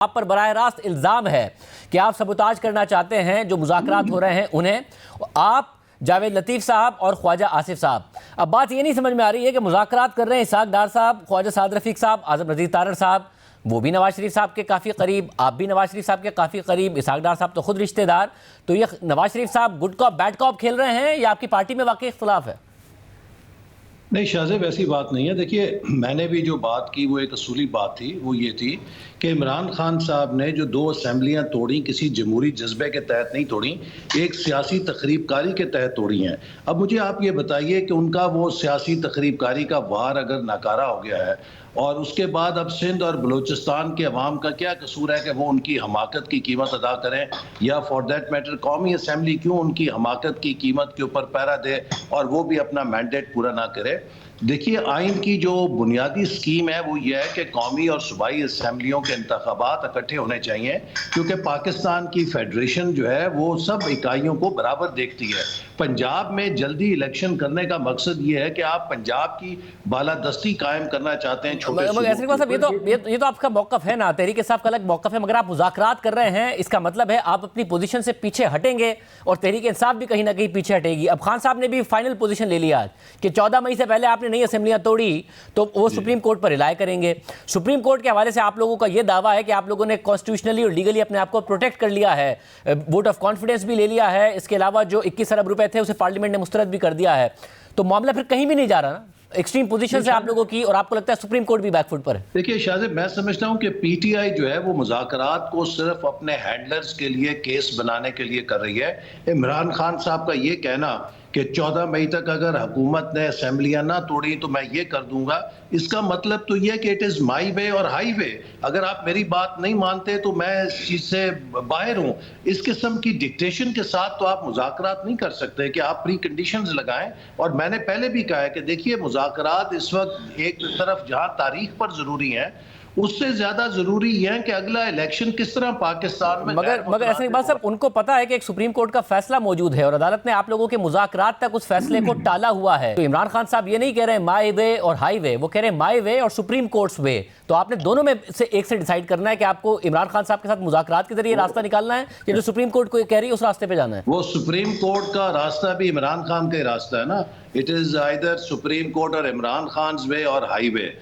आप पर बराह रास्त इल्ज़ाम है कि आप सबूताज करना चाहते हैं जो मुज़ाकरात हो रहे हैं उन्हें, आप जावेद लतीफ़ साहब और ख्वाजा आसिफ साहब। अब बात ये नहीं समझ में आ रही है कि मुज़ाकरात कर रहे हैं इसहाक डार साहब, ख्वाजा साद रफ़ीक साहब, आज़म नज़ीर तारड़ साहब, वो भी नवाज शरीफ साहब के काफ़ी करीब, आप भी नवाज शरीफ साहब के काफ़ी करीब, इसहाक डार साहब तो खुद रिश्तेदार। तो ये नवाज शरीफ साहब गुड कॉप बैड कॉप खेल रहे हैं या आपकी पार्टी में वाकई इख्तलाफ है? नहीं शाहज़ेब, ऐसी बात नहीं है। देखिए, मैंने भी जो बात की वो एक असूली बात थी, वो ये थी कि इमरान खान साहब ने जो 2 असेंबलियाँ तोड़ी किसी जमहूरी जज्बे के तहत नहीं तोड़ी, एक सियासी तकरीबकारी के तहत तोड़ी हैं। अब मुझे आप ये बताइए कि उनका वो सियासी तकरीबकारी का वार अगर नाकारा हो गया है और उसके बाद अब सिंध और बलूचिस्तान के अवाम का क्या कसूर है कि वो उनकी हमाकत की कीमत अदा करें, या फॉर दैट मैटर कौमी असम्बली क्यों उनकी हमाकत की कीमत के ऊपर पहरा दे और वो भी अपना मैंडेट पूरा ना करे। देखिए, आइन की जो बुनियादी स्कीम है वो ये है कि कौमी और सूबाई असम्बलियों के इंतखाबात इकट्ठे होने चाहिए, क्योंकि पाकिस्तान की फेडरेशन जो है वो सब इकाइयों को बराबर देखती है। पंजाब में जल्दी इलेक्शन करने का मकसद ये है कि आप पंजाब की बालादस्ती कायम करना चाहते हैं छोटे ये तो आपका मौकफ है ना, तहरीक इंसाफ का अलग मौकफ है, मगर आप मुज़ाकरात कर रहे हैं, इसका मतलब है आप अपनी पोजीशन से पीछे हटेंगे और तहरीक इंसाफ भी कहीं ना कहीं पीछे हटेगी। अब खान साहब ने भी फाइनल पोजीशन ले लिया कि 14 मई से पहले आपने नई असेंबलियां तोड़ी तो वो सुप्रीम कोर्ट पर रिलाय करेंगे। सुप्रीम कोर्ट के हवाले से आप लोगों का ये दावा है कि आप लोगों ने कॉन्स्टिट्यूशनली और लीगली अपने आप को प्रोटेक्ट कर लिया है, वोट ऑफ कॉन्फिडेंस भी ले लिया है, इसके अलावा जो 21 अरब रुपए थे उसे पार्लियामेंट ने मुस्तरद भी कर दिया है। तो मामला फिर कहीं भी नहीं जा रहा ना, एक्सट्रीम पोजीशन से आप लोगों की, और आपको लगता है सुप्रीम कोर्ट भी बैकफुट पर है। देखिए शाहज़ेब, मैं समझता हूं कि पीटीआई जो है वो मुज़ाकरात को सिर्फ अपने हैंडलर्स के लिए केस बनाने के लिए कर रही है। इमरान खान साहब का ये कहना कि 14 मई तक अगर हुकूमत ने असेंबलियां ना तोड़ी तो मैं ये कर दूंगा, इसका मतलब तो ये कि इट इज़ माई वे और हाई वे। अगर आप मेरी बात नहीं मानते तो मैं इस चीज़ से बाहर हूँ। इस किस्म की डिक्टेशन के साथ तो आप मुज़ाकरात नहीं कर सकते कि आप प्री कंडीशंस लगाएं। और मैंने पहले भी कहा है कि देखिए, मुज़ाकरात इस वक्त एक तरफ जहाँ तारीख पर ज़रूरी है, उससे ज्यादा जरूरी है कि अगला इलेक्शन किस तरह पाकिस्तान में। मगर ऐसे बात साहब, उनको पता है कि एक सुप्रीम कोर्ट का फैसला मौजूद है और अदालत ने आप लोगों के मुज़ाकरात तक उस फैसले को टाला हुआ है। तो इमरान खान साहब ये नहीं कह रहे हैं माई वे और हाई वे, वो कह रहे हैं माई वे और सुप्रीम कोर्ट्स वे। तो आपने दोनों में से एक से डिसाइड करना है कि आपको इमरान खान साहब के साथ मुज़ाकरात के जरिए रास्ता निकालना है या जो सुप्रीम कोर्ट को कह रही है उस रास्ते पे जाना है। वो सुप्रीम कोर्ट का रास्ता भी इमरान खान का ही रास्ता है ना। It is either supreme court और इमरान खान वे और हाईवे।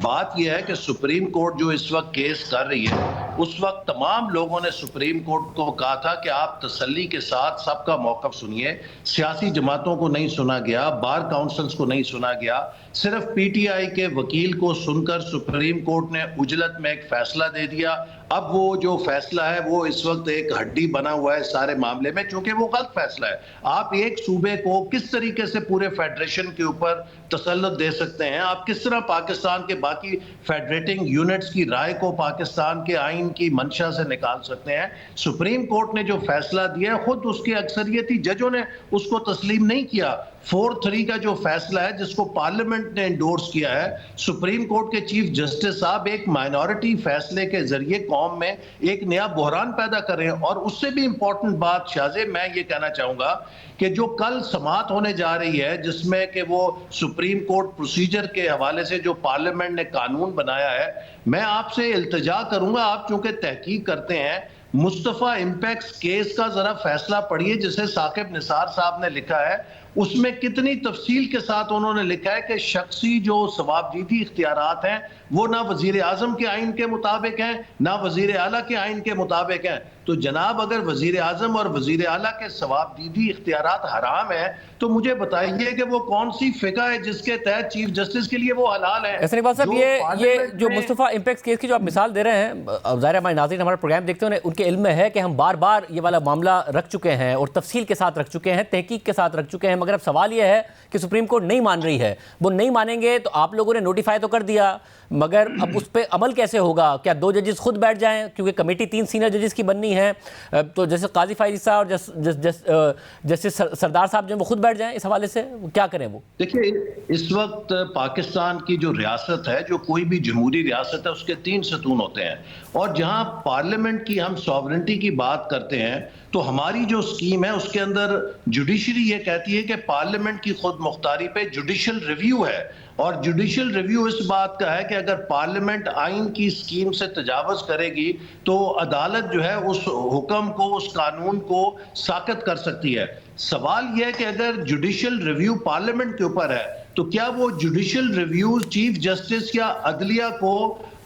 बात यह है कि सुप्रीम कोर्ट जो इस वक्त केस कर रही है, उस वक्त तमाम लोगों ने सुप्रीम कोर्ट को कहा था कि आप तसल्ली के साथ सबका मौकफ सुनिए। सियासी जमातों को नहीं सुना गया, बार काउंसिल्स को नहीं सुना गया, सिर्फ पीटीआई के वकील को सुनकर सुप्रीम कोर्ट ने उजलत में एक फैसला दे दिया। अब वो जो फैसला है वो इस वक्त एक हड्डी बना हुआ है सारे मामले में, क्योंकि वो गलत फैसला है। आप एक सूबे को किस तरीके से पूरे फेडरेशन के ऊपर तसल्लुत दे सकते हैं? आप किस तरह पाकिस्तान के बाकी फेडरेटिंग यूनिट्स की राय को पाकिस्तान के आइन की मंशा से निकाल सकते हैं? सुप्रीम कोर्ट ने जो फैसला दिया है, खुद उसके अक्सरियती जजों ने उसको तस्लीम नहीं किया। 4-3 का जो फैसला है जिसको पार्लियामेंट ने इंडोर्स किया है, सुप्रीम कोर्ट के चीफ जस्टिस साहब एक माइनॉरिटी फैसले के जरिए कौम में एक नया बहरान पैदा कर रहे हैं। और उससे भी इंपॉर्टेंट बात शाहज़ेब मैं ये कहना चाहूंगा कि जो कल समाअत होने जा रही है, जिसमें कि वो सुप्रीम कोर्ट प्रोसीजर के हवाले से जो पार्लियामेंट ने कानून बनाया है, मैं आपसे इल्तिजा करूंगा, आप चूंकि तहकीक करते हैं, मुस्तफ़ा इम्पैक्ट केस का जरा फैसला पढ़िए जिसे साकिब निसार साहब ने लिखा है। उसमें कितनी तफसील के साथ उन्होंने लिखा है कि शख्सी जो सवाबदीदी इख्तियारात हैं वो ना वजीर आजम के आइन के मुताबिक हैं, ना वजीर आला के आइन के मुताबिक हैं। तो जनाब, अगर वजीर आजम और वजीर आला के सवाबदीदी इख्तियारात हराम है तो मुझे बताइए कि वो कौन सी फिका है जिसके तहत चीफ जस्टिस के लिए वो हलाल है। ऐसे बात साहब, ये जो मुस्तफ़ा इम्पैक्ट केस की जो आप मिसाल दे रहे हैं, ज़ाहिर हमारे नाज़रीन हमारा प्रोग्राम देखते हैं, उनके इल्म में है कि हम बार बार ये वाला मामला रख चुके हैं और तफसील के साथ रख चुके हैं, तहकीक के साथ रख चुके हैं, मगर अब सवाल ये है कि सुप्रीम कोर्ट नहीं मान रही है। वो नहीं मानेंगे तो आप लोगों ने नोटिफाई तो कर दिया, मगर अब उस पर अमल कैसे होगा? क्या 2 जजेस खुद बैठ जाएं, क्योंकि कमेटी 3 सीनियर जजेस की बननी है, तो जैसे काजी फायजी साहब और जस्टिस सरदार साहब जो वो खुद बैठ जाएं, इस हवाले से क्या करें? वो देखिए, इस वक्त पाकिस्तान की जो रियासत है, जो कोई भी जमहूरी रियासत है, उसके 3 सतून होते हैं। और जहां पार्लियामेंट की हम सॉवरेंटी की बात करते हैं तो हमारी जो स्कीम है उसके अंदर जुडिशरी ये कहती है कि पार्लियामेंट की खुद मुख्तारी पे जुडिशल रिव्यू है। और जुडिशल रिव्यू इस बात का है कि अगर पार्लियामेंट आइन की स्कीम से तजावुज करेगी तो अदालत जो है उस हुक्म को, उस कानून को साकत कर सकती है। सवाल यह है कि अगर जुडिशल रिव्यू पार्लियामेंट के ऊपर है तो क्या वो जुडिशल रिव्यू चीफ जस्टिस या अदलिया को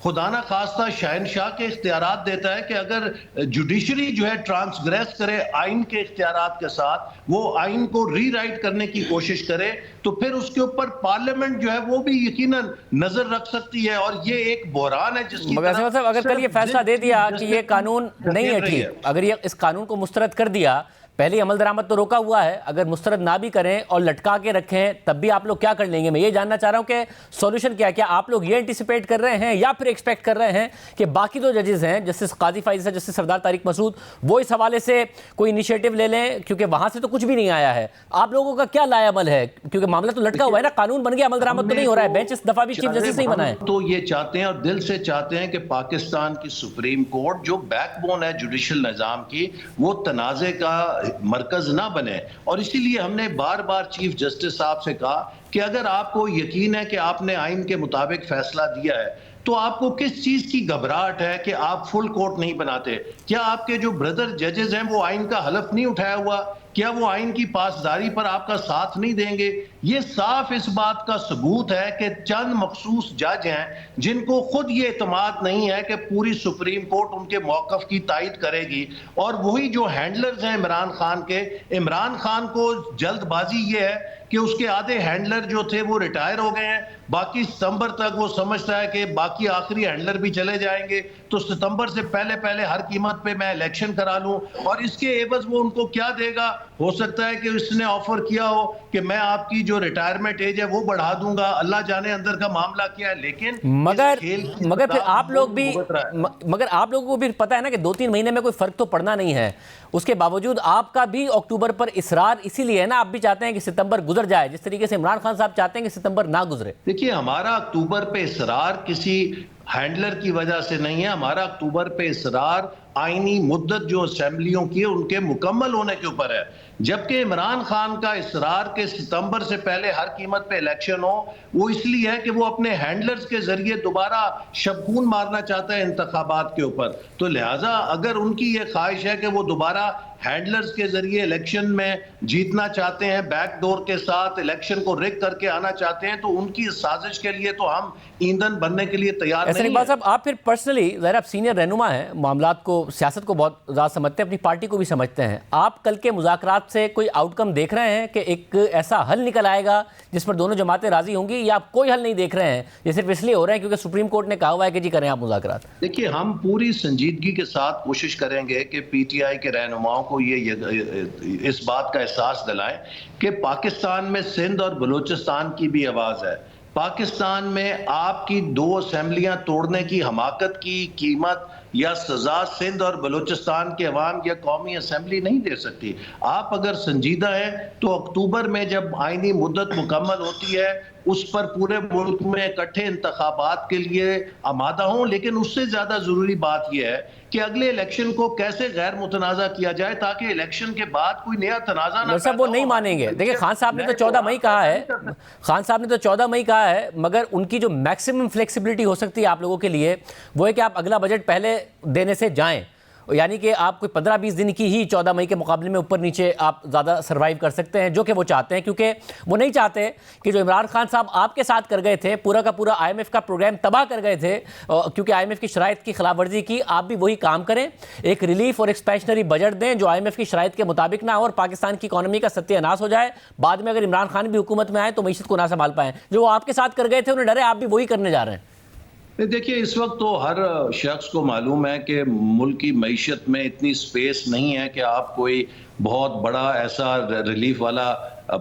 खुदा ना खास्ता शहनशाह के इख्तियारात देता है कि अगर जुडिशरी जो है ट्रांसग्रेस करे आइन के इख्तियारात के साथ, वो आइन को रीराइट करने की कोशिश करे, तो फिर उसके ऊपर पार्लियामेंट जो है वो भी यकीनन नजर रख सकती है। और ये एक बहरान है जिसकी मतलब अगर कल ये फैसला दे दिया कि ये कानून नहीं है ठीक, अगर ये इस कानून को मुस्तरद कर दिया, पहले अमल दरामद तो रोका हुआ है, अगर मुस्तरद ना भी करें और लटका के रखें तब भी आप लोग क्या कर लेंगे? मैं ये जानना चाह रहा हूं कि सॉल्यूशन क्या है? क्या आप लोग ये एंटिसिपेट कर रहे हैं या फिर एक्सपेक्ट कर रहे हैं कि बाकी दो जजेस हैं, जस्टिस काजी फाइज है, जस्टिस सरदार तारिक मसूद, वो इस हवाले से कोई इनिशिएटिव ले लें, क्योंकि वहां से तो कुछ भी नहीं आया है? आप लोगों का क्या लाएअमल है, क्योंकि मामला तो लटका हुआ है ना, कानून बन गया, अमल दरामद तो नहीं हो रहा है, बेंच इस दफा भी चीफ जस्टिस नहीं बना है। तो ये चाहते हैं और दिल से चाहते हैं कि पाकिस्तान की सुप्रीम कोर्ट जो बैकबोन है जुडिशल निजाम की, वो तनाज़े का मरकज ना बने। और इसीलिए हमने बार बार चीफ जस्टिस साहब से कहा कि अगर आपको यकीन है कि आपने आइन के मुताबिक फैसला दिया है तो आपको किस चीज की घबराहट है कि आप फुल कोर्ट नहीं बनाते? क्या आपके जो ब्रदर जजेस हैं वो आइन का हलफ नहीं उठाया हुआ? क्या वो आइन की पासदारी पर आपका साथ नहीं देंगे? ये साफ इस बात का सबूत है कि चंद मखसूस जज हैं जिनको खुद ये एतमाद नहीं है कि पूरी सुप्रीम कोर्ट उनके मौकफ की तायद करेगी। और वही जो हैंडलर्स हैं इमरान खान के, इमरान खान को जल्दबाजी ये है कि उसके आधे हैंडलर जो थे वो रिटायर हो गए हैं, बाकी सितंबर तक वो समझता है कि बाकी आखिरी हैंडलर भी चले जाएंगे, तो सितंबर से पहले पहले हर कीमत पे मैं इलेक्शन करा लूं। और इसके एवज वो उनको क्या देगा? हो सकता है कि उसने ऑफर किया हो कि मैं आपकी जो रिटायरमेंट एज है वो बढ़ा दूंगा, अल्लाह जाने अंदर का मामला क्या है। लेकिन मगर फिर आप लोग भी, मगर आप लोगों को भी पता है ना कि 2-3 महीने में कोई फर्क तो पड़ना नहीं है, उसके बावजूद आपका भी अक्टूबर पर इसरार इसीलिए है ना, आप भी चाहते हैं कि सितंबर गुजर जाए, जिस तरीके से इमरान खान साहब चाहते हैं कि सितंबर ना गुजरे। देखिए, हमारा अक्टूबर पे इसरार किसी हैंडलर की वजह से नहीं है, हमारा अक्टूबर पे इसरार आईनी मुद्दत जो असेंबलियों की है उनके मुकम्मल होने के ऊपर है। जबकि इमरान खान का इसरार के सितंबर से पहले हर कीमत पे इलेक्शन हो, वो इसलिए है कि वो अपने हैंडलर्स के जरिए दोबारा शबखून मारना चाहता है इंतखाबात के ऊपर। तो लिहाजा अगर उनकी ये ख्वाहिश है कि वो दोबारा हैंडलर्स के जरिए इलेक्शन में जीतना चाहते हैं, बैकडोर के साथ इलेक्शन को रिग करके आना चाहते हैं, तो उनकी साजिश के लिए तो हम ईंधन बनने के लिए तैयार नहीं इकबाल साहब, आप फिर पर्सनली, ज़ाहिर आप सीनियर रहनुमा हैं, मामलात को, सियासत को बहुत ज़्यादा समझते हैं, अपनी पार्टी को भी समझते हैं, आप कल के मुज़ाकरात से कोई आउटकम देख रहे हैं कि एक ऐसा हल निकल आएगा जिस पर दोनों जमातें राजी होंगी, या आप कोई हल नहीं देख रहे हैं, ये सिर्फ इसलिए हो रहे हैं क्योंकि सुप्रीम कोर्ट ने कहा हुआ है कि जी करें आप मुज़ाकरात? देखिए, हम पूरी संजीदगी के साथ कोशिश करेंगे कि पीटीआई के रहनुमाओं को ये इस बात का एहसास दिलाएं कि पाकिस्तान में सिंध और बलूचिस्तान की भी आवाज़ है। पाकिस्तान में आपकी 2 असेंबलियां तोड़ने की हमाकत की कीमत या सजा सिंध और बलूचिस्तान के अवाम या कौमी असेंबली नहीं दे सकती। आप अगर संजीदा हैं तो अक्टूबर में जब आईनी मुद्दत मुकम्मल होती है उस पर पूरे मुल्क में इकट्ठे इंतखाबात के लिए आमादा हों। लेकिन उससे ज्यादा जरूरी बात यह है कि अगले इलेक्शन को कैसे गैर मुतनाज़ा किया जाए ताकि इलेक्शन के बाद कोई नया तनाज़ा ना सब वो नहीं मानेंगे। देखिए, खान साहब ने तो 14 मई कहा है, खान साहब ने तो 14 मई कहा है, मगर उनकी जो मैक्सिमम फ्लेक्सिबिलिटी हो सकती है आप लोगों के लिए वो है कि आप अगला बजट पहले देने से जाएं, यानी कि आप कोई 15-20 दिन की ही 14 मई के मुकाबले में ऊपर नीचे आप ज़्यादा सर्वाइव कर सकते हैं, जो कि वो चाहते हैं, क्योंकि वो नहीं चाहते कि जो इमरान खान साहब आपके साथ कर गए थे, पूरा का पूरा IMF का प्रोग्राम तबाह कर गए थे, क्योंकि IMF की शराइत की खिलाफवर्जी की, आप भी वही काम करें, एक रिलीफ और एक्सपेंशनरी बजट दें जो IMF की शराइत के मुताबिक ना हो और पाकिस्तान की इकॉनमी का सत्यानाश हो जाए। बाद में अगर इमरान खान भी हुकूमत में आए तो मीशत को ना संभाल पाएँ। जो वो आपके साथ कर गए थे उन्हें डरे, आप भी वही करने जा रहे हैं। देखिए, इस वक्त तो हर शख्स को मालूम है कि मुल्क की मईशत में इतनी स्पेस नहीं है कि आप कोई बहुत बड़ा ऐसा रिलीफ वाला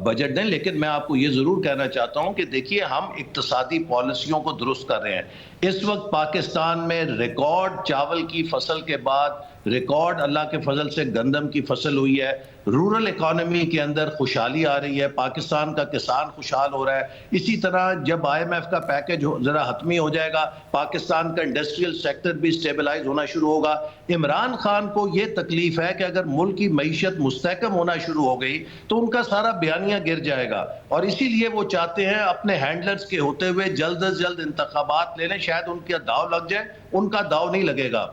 बजट दें। लेकिन मैं आपको ये ज़रूर कहना चाहता हूँ कि देखिए, हम इक्तिसादी पॉलिसियों को दुरुस्त कर रहे हैं। इस वक्त पाकिस्तान में रिकॉर्ड चावल की फसल के बाद रिकॉर्ड अल्लाह के फजल से गंदम की फसल हुई है। रूरल इकोनॉमी के अंदर खुशहाली आ रही है, पाकिस्तान का किसान खुशहाल हो रहा है। इसी तरह जब IMF का पैकेज जरा हतमी हो जाएगा, पाकिस्तान का इंडस्ट्रियल सेक्टर भी स्टेबलाइज होना शुरू होगा। इमरान खान को यह तकलीफ है कि अगर मुल्क की मईशत मुस्तहकम होना शुरू हो गई तो उनका सारा बयानिया गिर जाएगा, और इसीलिए वो चाहते हैं अपने हैंडलर्स के होते हुए जल्द अज जल्द इंतखाबात ले लें। शायद उनका दाव लग जाए, उनका दाव नहीं लगेगा।